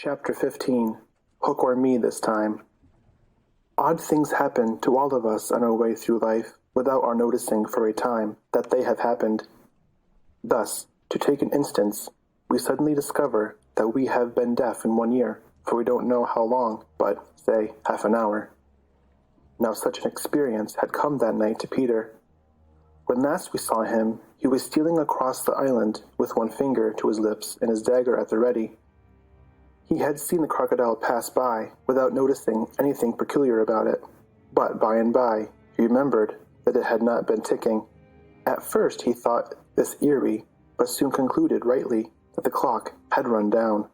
Chapter 15. Hook or Me this time. Odd things happen to all of us on our way through life without our noticing for a time that they have happened. Thus, to take an instance, we suddenly discover that we have been deaf in 1 year, for we don't know how long, but, say, half an hour. Now such an experience had come that night to Peter. When last we saw him, he was stealing across the island with one finger to his lips and his dagger at the ready. He had seen the crocodile pass by without noticing anything peculiar about it, but by and by he remembered that it had not been ticking. At first he thought this eerie, but soon concluded rightly that the clock had run down.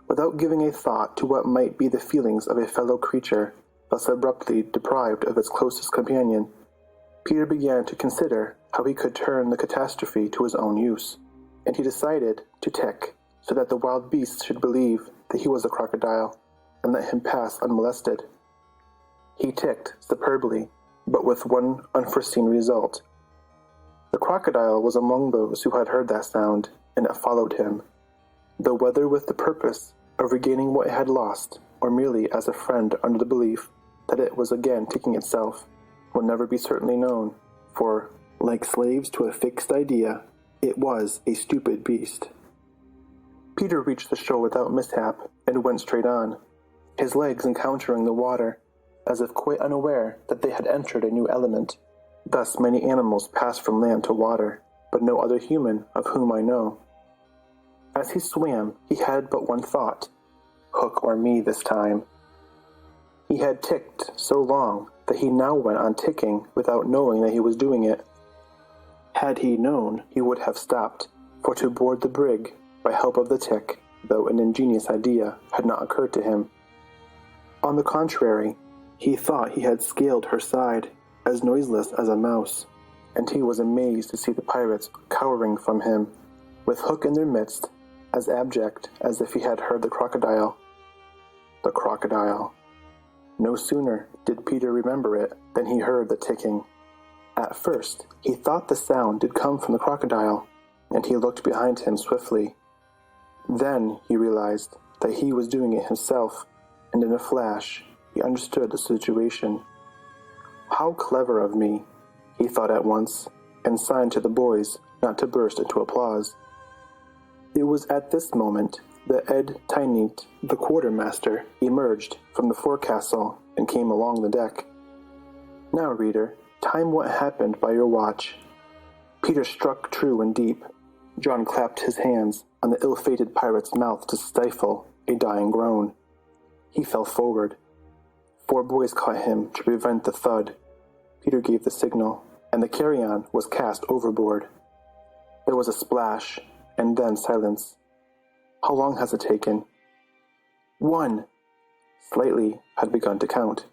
Without giving a thought to what might be the feelings of a fellow creature thus abruptly deprived of its closest companion, Peter began to consider how he could turn the catastrophe to his own use, and he decided to tick, so that the wild beasts should believe that he was a crocodile, and let him pass unmolested. He ticked superbly, but with one unforeseen result. The crocodile was among those who had heard that sound, and it followed him, though whether with the purpose of regaining what it had lost, or merely as a friend under the belief that it was again ticking itself, will never be certainly known, for, like slaves to a fixed idea, it was a stupid beast. Peter reached the shore without mishap and went straight on, his legs encountering the water, as if quite unaware that they had entered a new element. Thus many animals pass from land to water, but no other human of whom I know. As he swam, he had but one thought: hook or me this time. He had ticked so long that he now went on ticking without knowing that he was doing it. Had he known, he would have stopped, for to board the brig by help of the tick, though an ingenious idea had not occurred to him. On the contrary, he thought he had scaled her side, as noiseless as a mouse, and he was amazed to see the pirates cowering from him, with Hook in their midst, as abject as if he had heard the crocodile. The crocodile. No sooner did Peter remember it than he heard the ticking. At first, he thought the sound did come from the crocodile, and he looked behind him swiftly. Then he realized that he was doing it himself, and in a flash, he understood the situation. How clever of me, he thought at once, and signed to the boys not to burst into applause. It was at this moment that Ed Tyneet, the quartermaster, emerged from the forecastle and came along the deck. Now, reader, time what happened by your watch. Peter struck true and deep. John clapped his hands on the ill-fated pirate's mouth to stifle a dying groan. He fell forward. 4 boys caught him to prevent the thud. Peter gave the signal, and the carry-on was cast overboard. There was a splash, and then silence. How long has it taken? 1. Slightly had begun to count.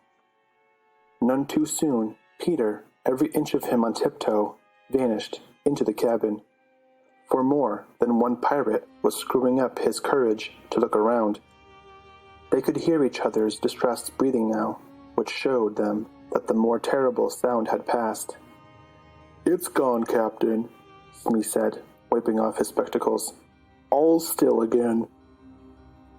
None too soon, Peter, every inch of him on tiptoe, vanished into the cabin. For more than one pirate was screwing up his courage to look around. They could hear each other's distressed breathing now, which showed them that the more terrible sound had passed. "It's gone, Captain," Smee said, wiping off his spectacles. "All still again."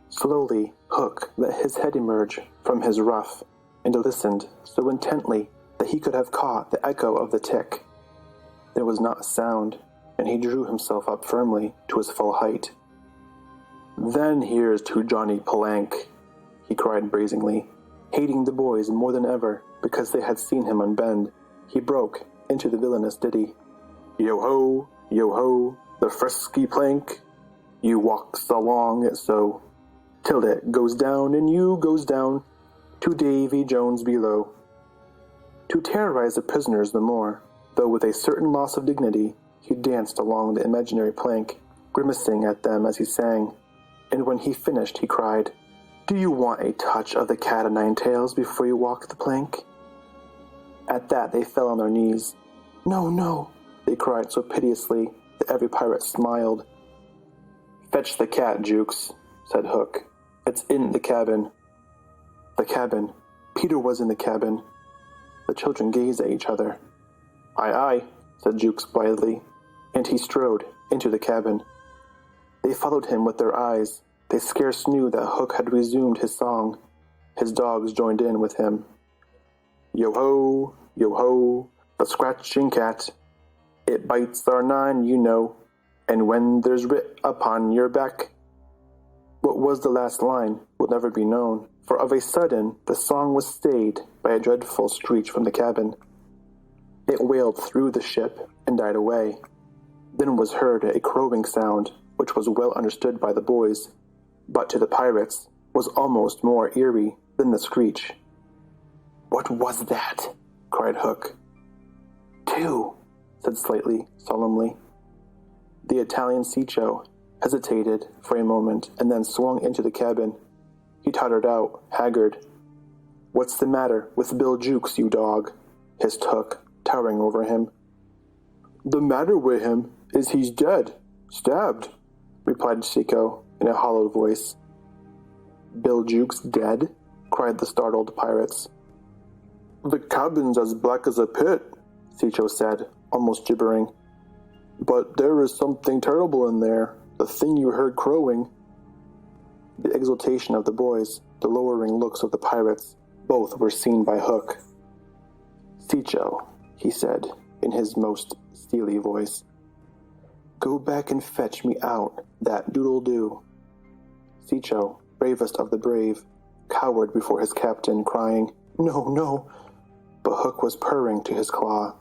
Slowly, Hook let his head emerge from his ruff and listened so intently that he could have caught the echo of the tick. There was not a sound, and he drew himself up firmly to his full height. "Then here's to Johnny Plank," he cried brazenly, hating the boys more than ever because they had seen him unbend. He broke into the villainous ditty. Yo-ho, the frisky plank, you walks along it so, till it goes down and you goes down to Davy Jones below. To terrorize the prisoners the more, though with a certain loss of dignity, he danced along the imaginary plank, grimacing at them as he sang, and when he finished he cried, "Do you want a touch of the cat-o'-nine-tails before you walk the plank?" At that they fell on their knees. "No, no," they cried so piteously that every pirate smiled. "Fetch the cat, Jukes," said Hook. "It's in the cabin." The cabin. Peter was in the cabin. The children gazed at each other. "Aye, aye," said Jukes blithely, and he strode into the cabin. They followed him with their eyes, They scarce knew that Hook had resumed his song. His dogs joined in with him. Yo ho, the scratching cat. It bites our nine, you know, and when there's writ upon your back. What was the last line will never be known, for of a sudden the song was stayed by a dreadful screech from the cabin. It wailed through the ship and died away. Then was heard a crowing sound, which was well understood by the boys, but to the pirates was almost more eerie than the screech. "What was that?" cried Hook. "Two," said Slightly solemnly. The Italian Ciccio hesitated for a moment and then swung into the cabin. He tottered out, haggard. "What's the matter with Bill Jukes, you dog?" hissed Hook, towering over him. "The matter with him is he's dead, stabbed," replied Ciccio in a hollow voice. "Bill Jukes dead?" cried the startled pirates. "The cabin's as black as a pit," Ciccio said, almost gibbering. "But there is something terrible in there, the thing you heard crowing." The exultation of the boys, the lowering looks of the pirates, both were seen by Hook. "Ciccio," he said, in his most steely voice, "go back and fetch me out that doodle-doo." Ciccio, bravest of the brave, cowered before his captain, crying, "No, no," but Hook was purring to his claw.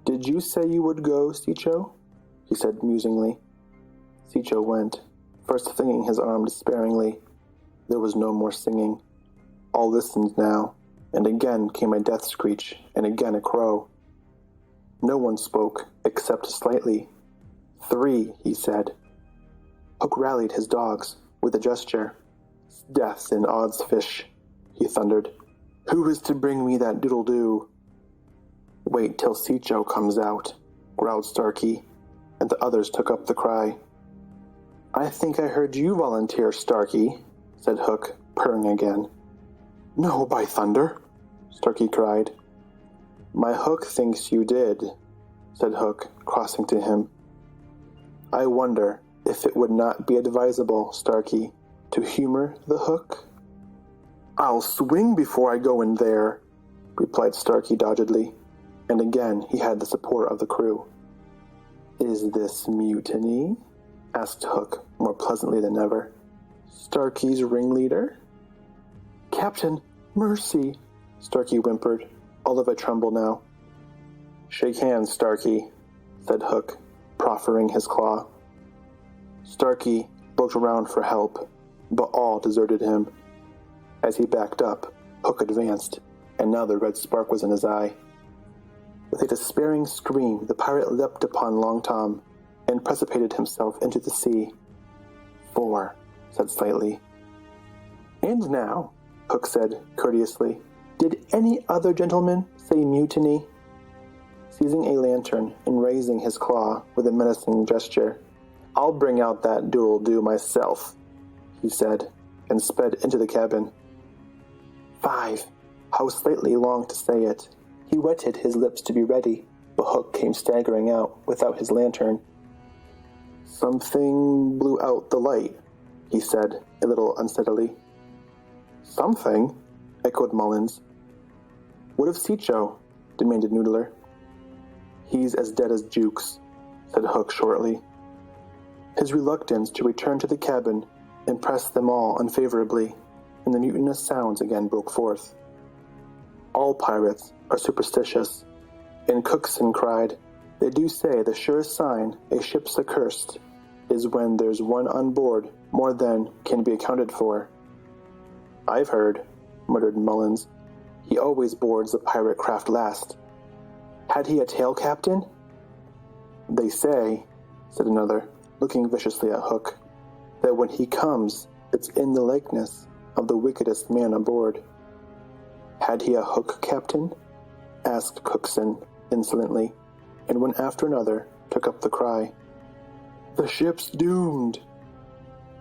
"Did you say you would go, Ciccio?" he said musingly. Ciccio went, first flinging his arm despairingly. There was no more singing. All listened now, and again came a death screech, and again a crow. No one spoke, except Slightly. "Three," he said. Hook rallied his dogs with a gesture. "Death in odds fish," he thundered. "Who is to bring me that doodle-doo?" "Wait till Ciccio comes out," growled Starkey, and the others took up the cry. "I think I heard you volunteer, Starkey," said Hook, purring again. "No, by thunder!" Starkey cried. "My Hook thinks you did," said Hook, crossing to him. "I wonder if it would not be advisable, Starkey, to humor the Hook?" "I'll swing before I go in there," replied Starkey doggedly, and again he had the support of the crew. "Is this mutiny?" asked Hook more pleasantly than ever. "Starkey's ringleader?" "Captain, mercy!" Starkey whimpered, all of a tremble now. "Shake hands, Starkey," said Hook, proffering his claw. Starkey looked around for help, but all deserted him. As he backed up, Hook advanced, and now the red spark was in his eye. With a despairing scream, the pirate leapt upon Long Tom and precipitated himself into the sea. "4," said Slightly. "And now," Hook said courteously, "did any other gentleman say mutiny?" Seizing a lantern and raising his claw with a menacing gesture, "I'll bring out that doodle-doo myself," he said, and sped into the cabin. 5. How Slightly longed to say it. He wetted his lips to be ready, but Hook came staggering out without his lantern. "Something blew out the light," he said, a little unsteadily. "Something?" echoed Mullins. "What of Ciccio?" demanded Noodler. "He's as dead as Jukes," said Hook shortly. His reluctance to return to the cabin impressed them all unfavorably, and the mutinous sounds again broke forth. All pirates are superstitious, and Cookson cried, "They do say the surest sign a ship's accursed is when there's one on board more than can be accounted for." "I've heard," muttered Mullins. "He always boards the pirate craft last. Had he a tail captain?" "They say," said another, looking viciously at Hook, "that when he comes, it's in the likeness of the wickedest man aboard." "Had he a hook captain?" asked Cookson insolently, and one after another took up the cry. "The ship's doomed!"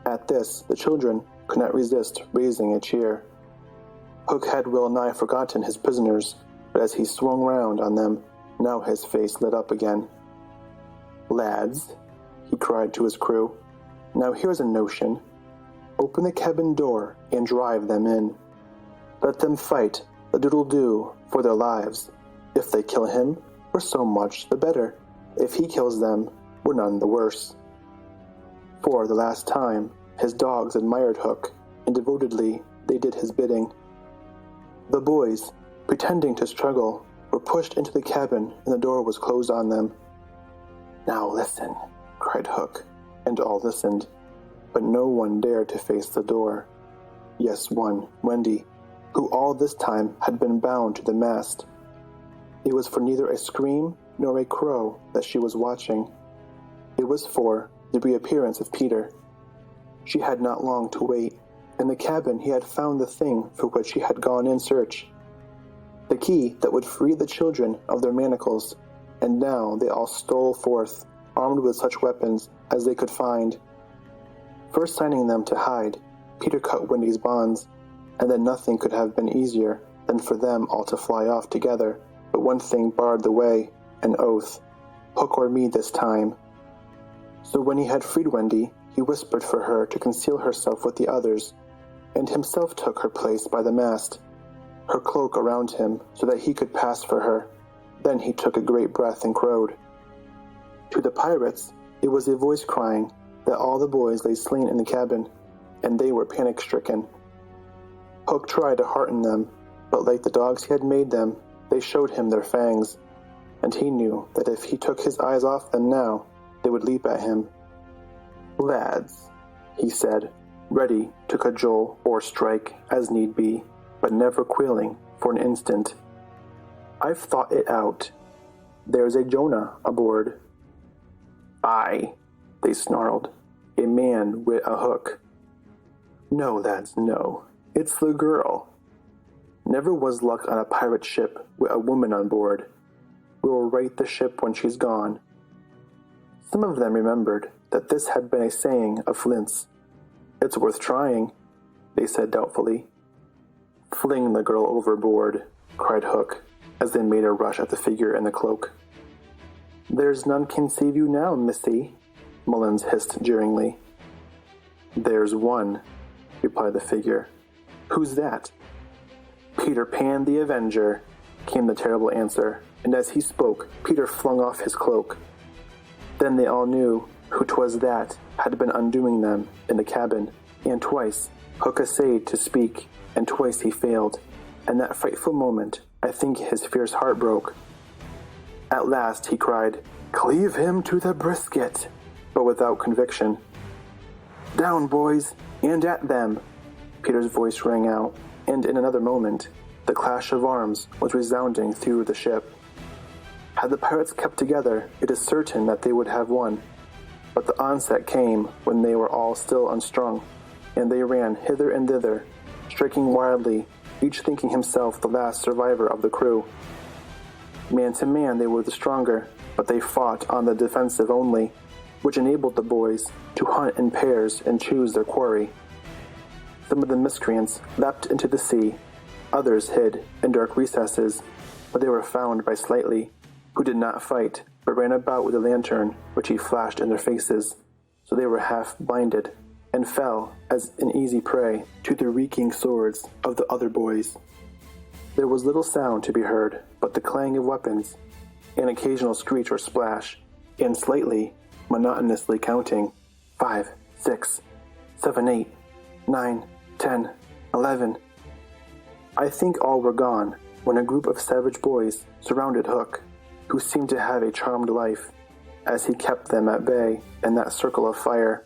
At this, the children could not resist raising a cheer. Hook had well nigh forgotten his prisoners, but as he swung round on them, now his face lit up again. "Lads," he cried to his crew, "now here's a notion. Open the cabin door and drive them in. Let them fight the doodle-doo for their lives. If they kill him, we're so much the better. If he kills them, we're none the worse. For the last time, his dogs admired Hook, and devotedly they did his bidding. The boys, pretending to struggle, were pushed into the cabin, and the door was closed on them. "Now listen," cried Hook, and all listened, but no one dared to face the door. Yes, one, Wendy, who all this time had been bound to the mast. It was for neither a scream nor a crow that she was watching. It was for the reappearance of Peter. She had not long to wait. In the cabin he had found the thing for which he had gone in search, the key that would free the children of their manacles, and now they all stole forth, armed with such weapons as they could find. First signing them to hide, Peter cut Wendy's bonds, and then nothing could have been easier than for them all to fly off together, but one thing barred the way, an oath, Hook or me this time. So when he had freed Wendy, he whispered for her to conceal herself with the others, and himself took her place by the mast, her cloak around him so that he could pass for her. Then he took a great breath and crowed. To the pirates, it was a voice crying that all the boys lay slain in the cabin, and they were panic-stricken. Hook tried to hearten them, but like the dogs he had made them, they showed him their fangs, and he knew that if he took his eyes off them now, they would leap at him. "Lads," he said, ready to cajole or strike as need be, but never quailing for an instant. "I've thought it out. There's a Jonah aboard." "Aye," they snarled, "a man wi' a hook." "No, lads, no. It's the girl. Never was luck on a pirate ship with a woman on board. We'll right the ship when she's gone." Some of them remembered that this had been a saying of Flint's. "It's worth trying," they said doubtfully. "Fling the girl overboard," cried Hook, as they made a rush at the figure in the cloak. "There's none can save you now, missy," Mullins hissed jeeringly. "There's one," replied the figure. "Who's that?" "Peter Pan the Avenger," came the terrible answer, and as he spoke, Peter flung off his cloak. Then they all knew who 'twas that had been undoing them in the cabin, and twice Hook essayed to speak, and twice he failed. In that frightful moment, I think his fierce heart broke. At last he cried, "Cleave him to the brisket," but without conviction. "Down, boys, and at them!" Peter's voice rang out, and in another moment, the clash of arms was resounding through the ship. Had the pirates kept together, it is certain that they would have won. But the onset came when they were all still unstrung, and they ran hither and thither, striking wildly, each thinking himself the last survivor of the crew. Man to man they were the stronger, but they fought on the defensive only, which enabled the boys to hunt in pairs and choose their quarry. Some of the miscreants leapt into the sea, others hid in dark recesses, but they were found by Slightly, who did not fight, but ran about with a lantern, which he flashed in their faces, so they were half blinded, and fell as an easy prey to the reeking swords of the other boys. There was little sound to be heard but the clang of weapons, an occasional screech or splash, and Slightly, monotonously counting 5, 6, 7, 8, 9, 10, 11. I think all were gone when a group of savage boys surrounded Hook, who seemed to have a charmed life, as he kept them at bay in that circle of fire.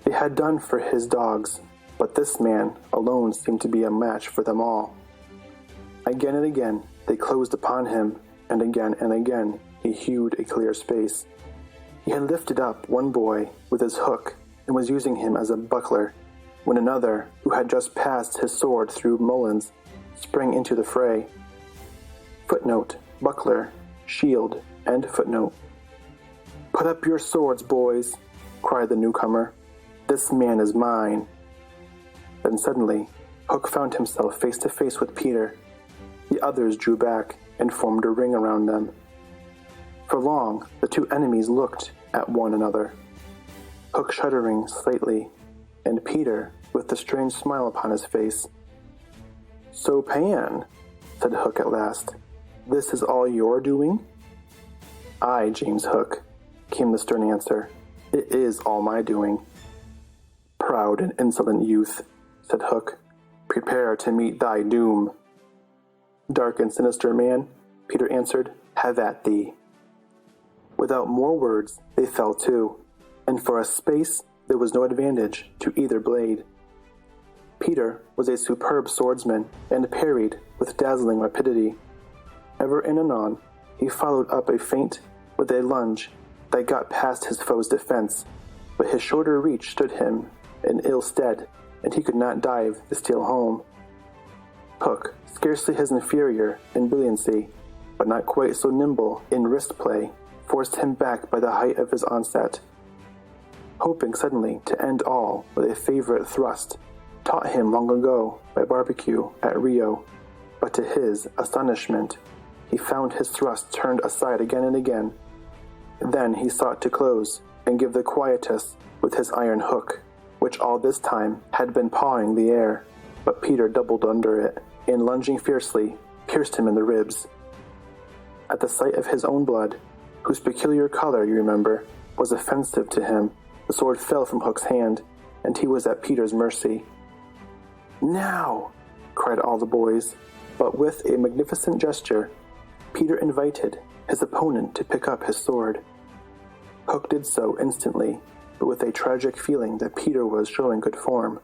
They had done for his dogs, but this man alone seemed to be a match for them all. Again and again they closed upon him, and again he hewed a clear space. He had lifted up one boy with his hook and was using him as a buckler, when another, who had just passed his sword through Mullins, sprang into the fray. Footnote, buckler, shield, end footnote. "Put up your swords, boys," cried the newcomer. "This man is mine." Then suddenly, Hook found himself face to face with Peter. The others drew back and formed a ring around them. For long, the two enemies looked at one another, Hook shuddering slightly, and Peter with a strange smile upon his face. "So, Pan," said Hook at last, "this is all your doing?" "Aye, James Hook," came the stern answer. "It is all my doing." "Proud and insolent youth," said Hook, "prepare to meet thy doom." "Dark and sinister man," Peter answered, "have at thee." Without more words, they fell to, and for a space there was no advantage to either blade. Peter was a superb swordsman and parried with dazzling rapidity. Ever and anon, he followed up a feint with a lunge that got past his foe's defense, but his shorter reach stood him in ill stead, and he could not dive the steel home. Hook, scarcely his inferior in brilliancy, but not quite so nimble in wrist play, forced him back by the height of his onset. Hoping suddenly to end all with a favorite thrust, taught him long ago by barbecue at Rio, but to his astonishment, he found his thrust turned aside again and again. Then he sought to close and give the quietus with his iron hook, which all this time had been pawing the air, but Peter doubled under it, and lunging fiercely, pierced him in the ribs. At the sight of his own blood, whose peculiar color, you remember, was offensive to him, the sword fell from Hook's hand, and he was at Peter's mercy. "Now!" cried all the boys, but with a magnificent gesture, Peter invited his opponent to pick up his sword. Hook did so instantly, but with a tragic feeling that Peter was showing good form.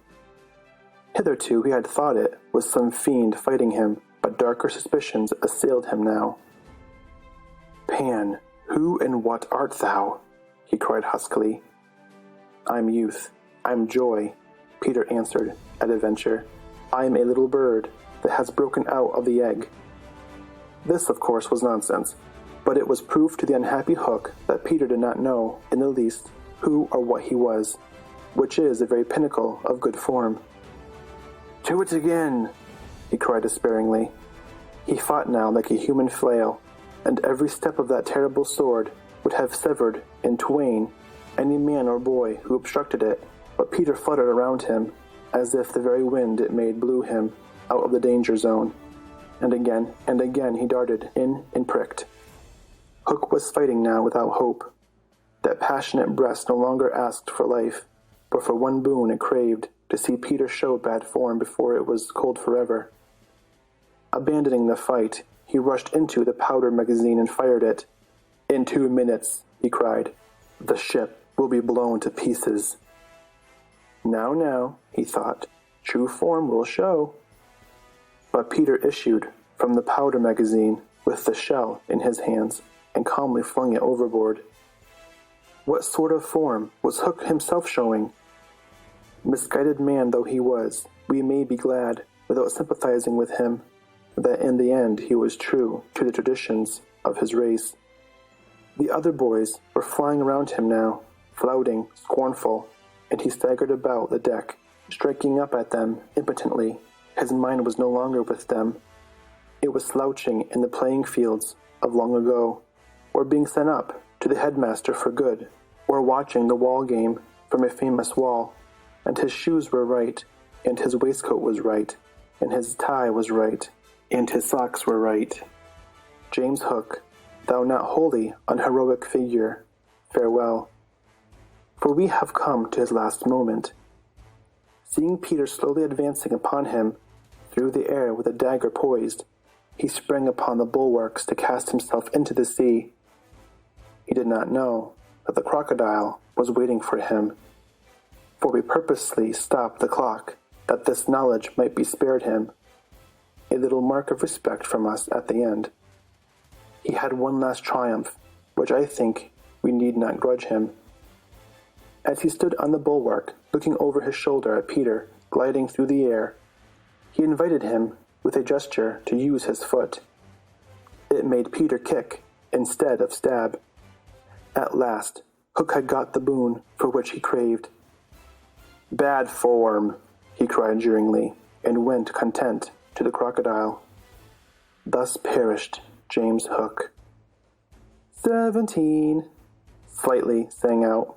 Hitherto he had thought it was some fiend fighting him, but darker suspicions assailed him now. "Pan, who and what art thou?" he cried huskily. "I'm youth, I'm joy," Peter answered at a venture. "I'm a little bird that has broken out of the egg." This, of course, was nonsense, but it was proof to the unhappy Hook that Peter did not know in the least who or what he was, which is the very pinnacle of good form. "To it again!" he cried despairingly. He fought now like a human flail, and every step of that terrible sword would have severed in twain any man or boy who obstructed it, but Peter fluttered around him, as if the very wind it made blew him out of the danger zone, and again he darted in and pricked. Hook was fighting now without hope. That passionate breast no longer asked for life, but for one boon it craved, to see Peter show bad form before it was cold forever. Abandoning the fight, he rushed into the powder magazine and fired it. "In 2 minutes," he cried, "the ship will be blown to pieces." Now, he thought, true form will show. But Peter issued from the powder magazine with the shell in his hands and calmly flung it overboard. What sort of form was Hook himself showing? Misguided man though he was, we may be glad, without sympathizing with him, that in the end he was true to the traditions of his race. The other boys were flying around him now, flouting, scornful, and he staggered about the deck, striking up at them impotently. His mind was no longer with them. It was slouching in the playing fields of long ago, or being sent up to the headmaster for good, or watching the wall game from a famous wall, and his shoes were right, and his waistcoat was right, and his tie was right, and his socks were right. James Hook, thou not wholly unheroic figure, farewell. For we have come to his last moment. Seeing Peter slowly advancing upon him through the air with a dagger poised, he sprang upon the bulwarks to cast himself into the sea. He did not know that the crocodile was waiting for him, for we purposely stopped the clock that this knowledge might be spared him, a little mark of respect from us at the end. He had one last triumph, which I think we need not grudge him. As he stood on the bulwark, looking over his shoulder at Peter gliding through the air, he invited him with a gesture to use his foot. It made Peter kick instead of stab. At last, Hook had got the boon for which he craved. "Bad form," he cried jeeringly, and went content to the crocodile. Thus perished James Hook. 17, slightly sang out.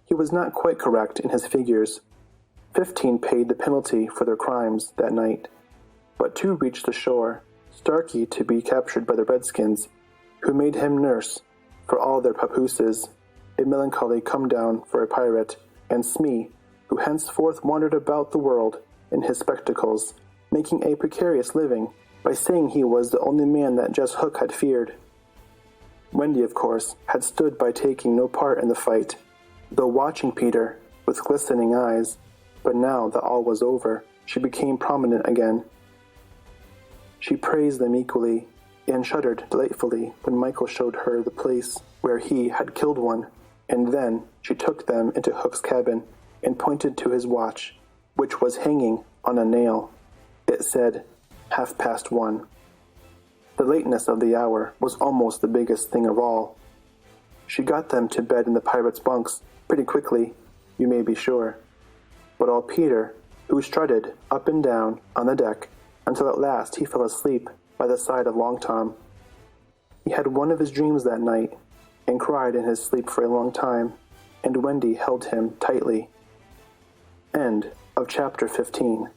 He was not quite correct in his figures. 15 paid the penalty for their crimes that night, but 2 reached the shore, Starkey to be captured by the redskins, who made him nurse, for all their papooses, a melancholy come-down for a pirate, and Smee, who henceforth wandered about the world in his spectacles, making a precarious living by saying he was the only man that Jess Hook had feared. Wendy, of course, had stood by taking no part in the fight, though watching Peter with glistening eyes, but now that all was over, she became prominent again. She praised them equally, and shuddered delightfully when Michael showed her the place where he had killed one, and then she took them into Hook's cabin and pointed to his watch, which was hanging on a nail. It said 1:30. The lateness of the hour was almost the biggest thing of all. She got them to bed in the pirates' bunks pretty quickly, you may be sure, but old Peter, who strutted up and down on the deck until at last he fell asleep by the side of Long Tom. He had one of his dreams that night, and cried in his sleep for a long time, and Wendy held him tightly. End of chapter 15.